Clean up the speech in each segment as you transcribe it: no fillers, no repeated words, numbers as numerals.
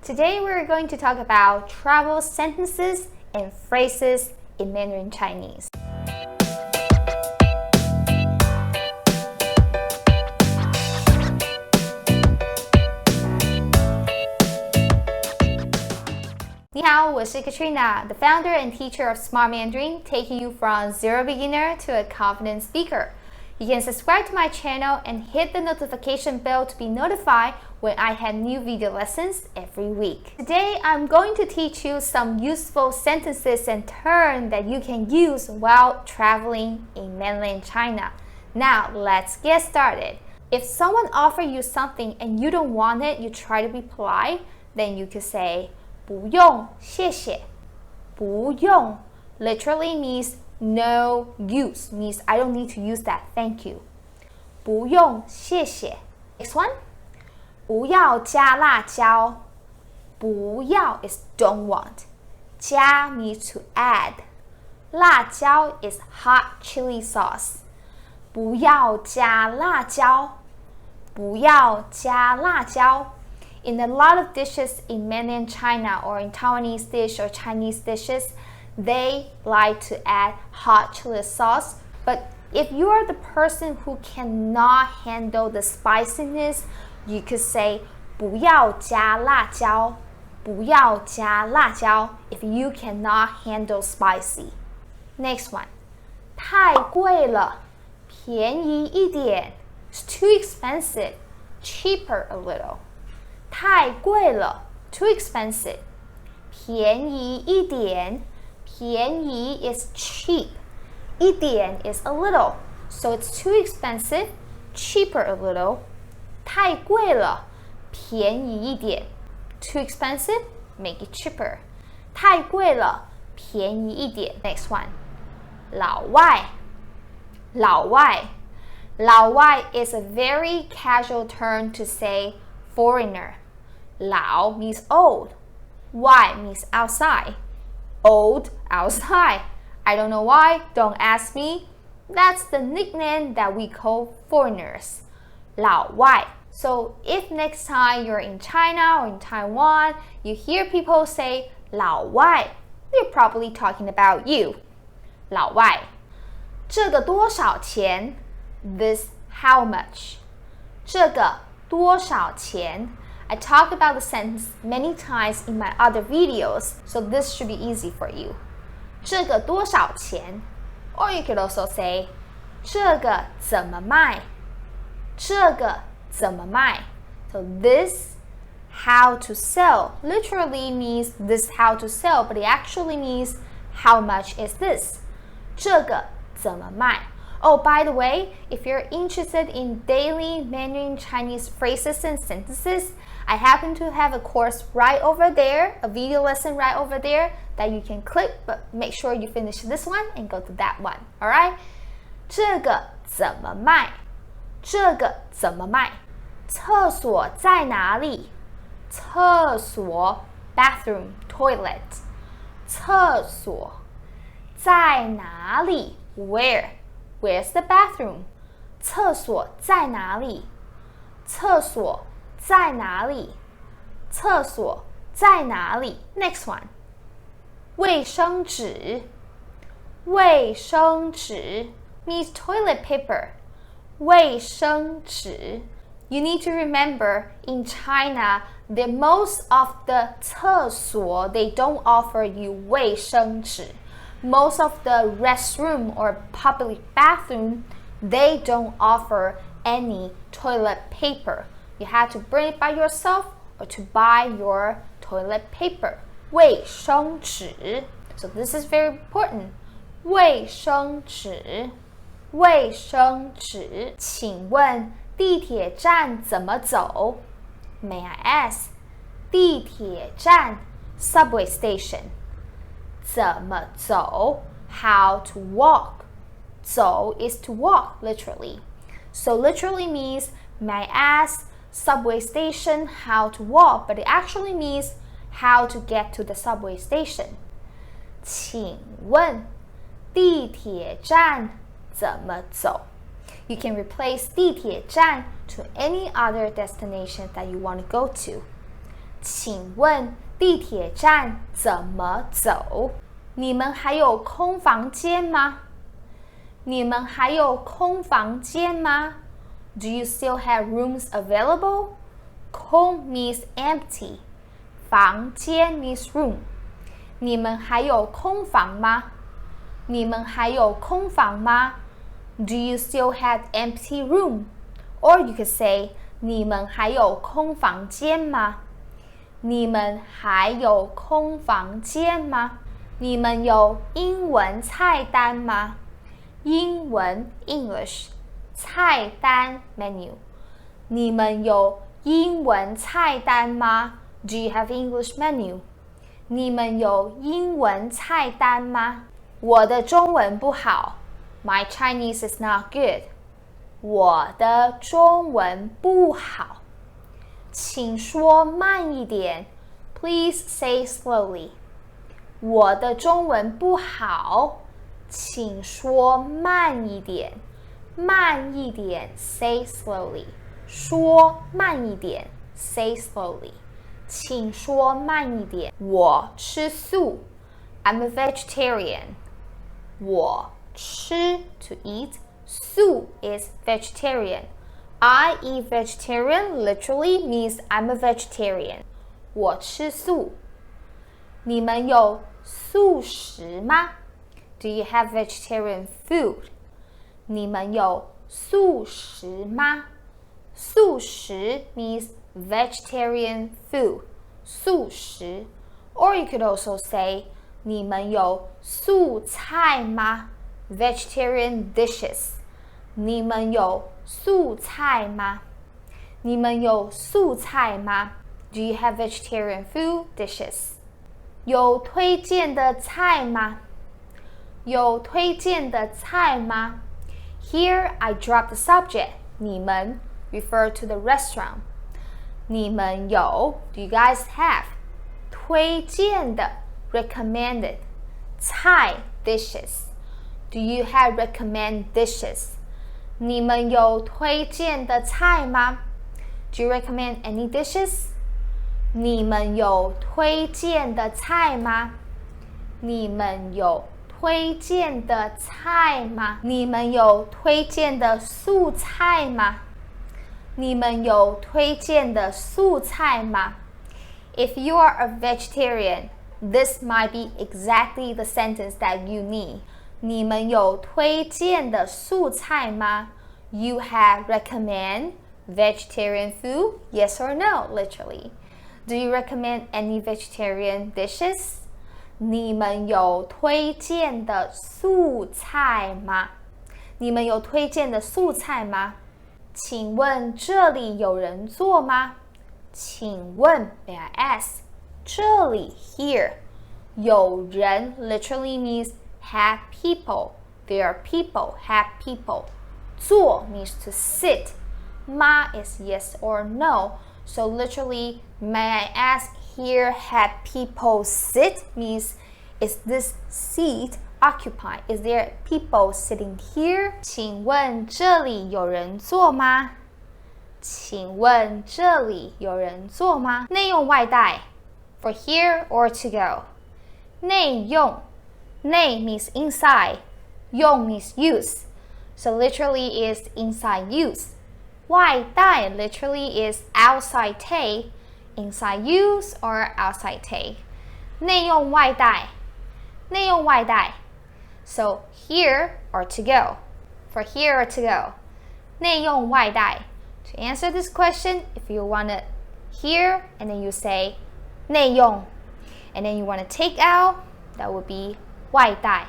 Today we're going to talk about travel sentences and phrases in Mandarin Chinese. Ni hao, 我是 Katrina, the founder and teacher of SMART Mandarin, taking you from zero beginner to a confident speaker. You can subscribe to my channel and hit the notification bell to be notified when I have new video lessons every week. Today, I'm going to teach you some useful sentences and terms that you can use while traveling in mainland China. Now, let's get started. If someone offers you something and you don't want it, you try to be polite, then you could say 不用，谢谢。不用 literally means no use, means I don't need to use that, thank you. 不用，谢谢。Next one. 不要加辣椒。不要 is don't want. 加 means to add. 辣椒 is hot chili sauce. 不要加辣椒。不要加辣椒。In a lot of dishes in mainland China or in Taiwanese dish or Chinese dishes, they like to add hot chili sauce. But if you are the person who cannot handle the spiciness, you could say 不要加辣椒。不要加辣椒 if you cannot handle spicy. Next one. 太贵了，便宜一点。It's too expensive, cheaper a little. 太贵了 too expensive. 便宜一点便宜 is cheap. 一点 is a little. So it's too expensive, cheaper a little. 太贵了便宜一点 too expensive, make it cheaper. 太贵了便宜一点 Next one. 老外老外老外 is a very casual term to say foreigner. 老 means old. 外 means outside. Old outside. I don't know why, don't ask me. That's the nickname that we call foreigners. 老外. So if next time you're in China or in Taiwan, you hear people say 老外, they're probably talking about you. 老外. 这个多少钱? This how much? 这个多少钱? I talked about the sentence many times in my other videos, so this should be easy for you. 这个多少钱? Or you could also say 这个怎么卖? 这个怎么卖? So this how to sell literally means this how to sell, but it actually means how much is this? 这个怎么卖? Oh, by the way, if you're interested in daily Mandarin Chinese phrases and sentences, I happen to have a course right over there, a video lesson right over there that you can click, but make sure you finish this one and go to that one, alright? 这个怎么卖? 这个怎么卖? 厕所在哪里? 厕所 bathroom, toilet. 厕所在哪里? Where? Where's the bathroom? 厕所在哪里? 厕所在哪里? 厕所在哪里? Next one. 卫生纸卫生纸 means toilet paper. 卫生纸 You need to remember, in China, most of the 厕所, they don't offer you 卫生纸. Most of the restroom or public bathroom, they don't offer any toilet paper. You have to bring it by yourself or to buy your toilet paper. 卫生纸 So this is very important. 卫生纸卫生纸请问地铁站怎么走? May I ask? 地铁站 subway station 怎么走 How to walk 走 is to walk literally. So literally means may I ask subway station how to walk, but it actually means how to get to the subway station. 请问地铁站怎么走? You can replace 地铁站 to any other destination that you want to go to. 请问地铁站怎么走？你们还有空房间吗？你们还有空房间吗？ Do you still have rooms available? 空 means empty. 房间 means room. 你们还有空房吗？你们还有空房吗？ Do you still have empty room? Or you could say, 你们还有空房间吗？你们还有空房间吗？你们有英文菜单吗？英文 English 菜单 menu 你们有英文菜单吗？ Do you have English menu? 你们有英文菜单吗？我的中文不好 My Chinese is not good. 我的中文不好请说慢一点 Please say slowly. 我的中文不好请说慢一点慢一点 Say slowly. 说慢一点 Say slowly. 请说慢一点我吃素 I'm a vegetarian. 我吃 to eat. 素 is vegetarian. I eat vegetarian literally means I'm a vegetarian. 我吃素你们有素食吗？ Do you have vegetarian food? 你们有素食吗？素食 means vegetarian food. 素食 Or you could also say 你们有素菜吗？ Vegetarian dishes. 你们有素菜吗？你们有素菜吗？ Do you have vegetarian food dishes? 有推荐的菜吗？有推荐的菜吗？ Here I drop the subject. 你们 refer to the restaurant. 你们有 Do you guys have 推荐的 recommended 菜 dishes? Do you have recommend dishes? 你们有推荐的菜吗？ Do you recommend any dishes? 你们有推荐的菜吗？你们有推荐的菜吗？你们有推荐的素菜吗？你们有推荐的素菜吗？ If you are a vegetarian, this might be exactly the sentence that you need. 你们有推荐的素菜吗？ You have recommend vegetarian food? Yes or no, literally. Do you recommend any vegetarian dishes? 你们有推荐的素菜吗？你们有推荐的素菜吗？请问这里有人坐吗？请问 may I ask 这里 here 有人 literally means have people. There are people, have people. 坐 means to sit. Ma is yes or no. So literally, may I ask here have people sit means is this seat occupied? Is there people sitting here? 请问这里有人坐吗？请问这里有人坐吗？内用外带 for here or to go. 内用内 means inside. 用 means use. So literally is inside use. 外带 literally is outside take. Inside use or outside take. 内用外带内用外带 So here or to go. For here or to go. 内用外带 To answer this question, if you want to hear and then you say 内用 and then you want to take out, that would be 外带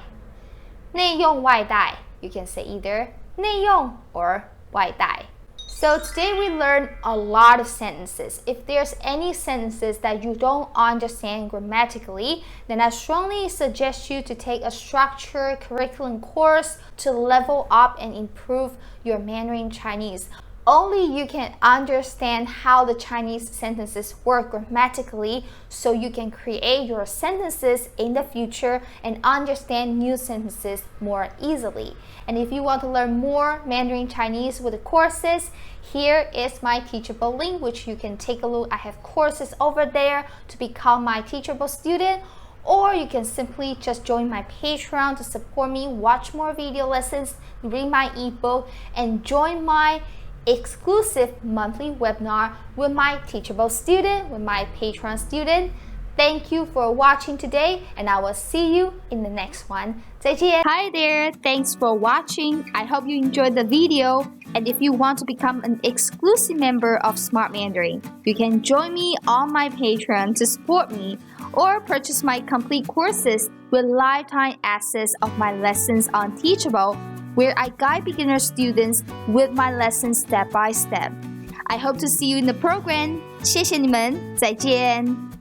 内用外带 You can say either 内用 or 外带 So today we learned a lot of sentences. If there's any sentences that you don't understand grammatically, then I strongly suggest you to take a structured curriculum course to level up and improve your Mandarin Chinese. Only you can understand how the Chinese sentences work grammatically, so you can create your sentences in the future and understand new sentences more easily. And if you want to learn more Mandarin Chinese with the courses, here is my Teachable link, which you can take a look. I have courses over there to become my Teachable student, or you can simply just join my Patreon to support me, watch more video lessons, read my ebook, and join my exclusive monthly webinar with my Teachable student, with my Patreon student. Thank you for watching today, and I will see you in the next one. 再见. Hi there, thanks for watching. I hope you enjoyed the video. And if you want to become an exclusive member of Smart Mandarin, you can join me on my Patreon to support me, or purchase my complete courses with lifetime access of my lessons on Teachable, where I guide beginner students with my lessons step by step. I hope to see you in the program. 谢谢你们，再见。